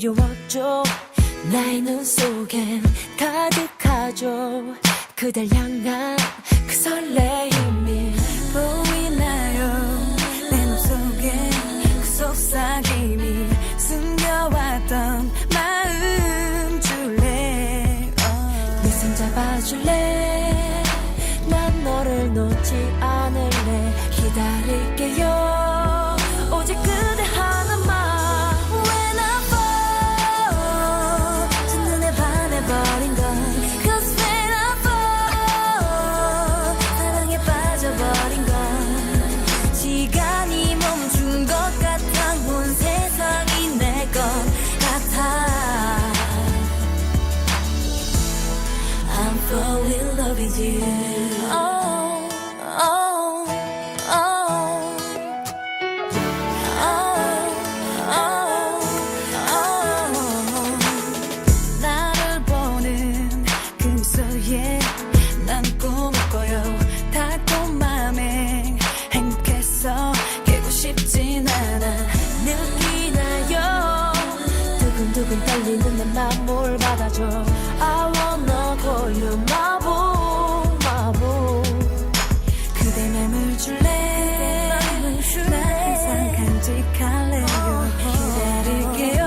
그리웠죠. 나의 눈 속엔 가득하죠. 그댈 향한 그 설레임이 보이나요? 내 맘 속에 그 속삭임이 숨겨왔던 마음 줄래. 내 손 잡아줄래. 난 너를 놓지 않을래. 기다릴게요. 오직 그대 하나만. When I fall, 첫눈에 반해버린 건 Cause when I fall, 사랑에 빠져버린 건 시간이 멈춘 것 같아. 온 세상이 내 것 같아. I'm falling in love with you. Oh, oh, oh. 나를 보는 그 미소에 난 꿈을 꿔요. 닿고 맘에 행복해서 깨고 싶진 않아. 느끼나요? 두근두근 떨리는 내 맘을 받아줘. I wanna call you 마보 마보. 그대 맘을 줄래. 나 항상 간직할래요. 기다릴게요.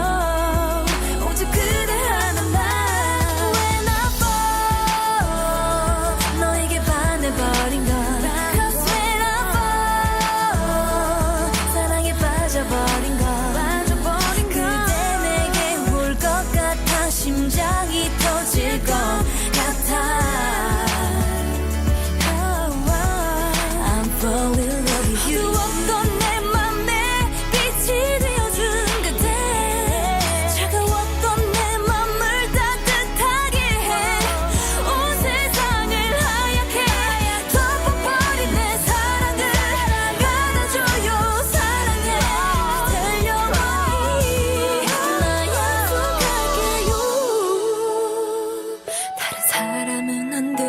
오직 그대 하나만. When I fall, 너에게 반해버린 건 Cause when I fall, 사랑에 빠져버린 건 그대 내게 올 것 같아. 심장이 터질 것 같아. I'm falling in love with you. 두었던 내 맘에 빛이 되어준 그대. 차가웠던 내 맘을 따뜻하게 해. 온 세상을 하얗게 덮어버린 내 사랑을 받아줘요. 사랑해. 그댈 영원히 나 약속할게요. 다른 사람은 안 돼.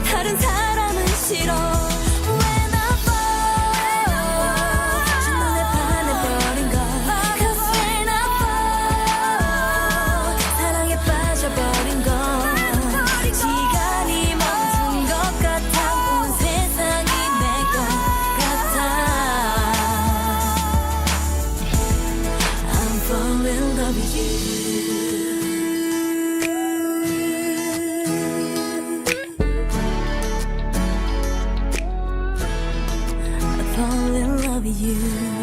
다른 사람은 싫어. When I fall, 첫눈에 반해버린 건 Cause when I fall, 사랑에 빠져버린 건 시간이 멈춘 것 같아. 온 세상이 내 것 같아. I'm falling in love with you. I fall in love with you.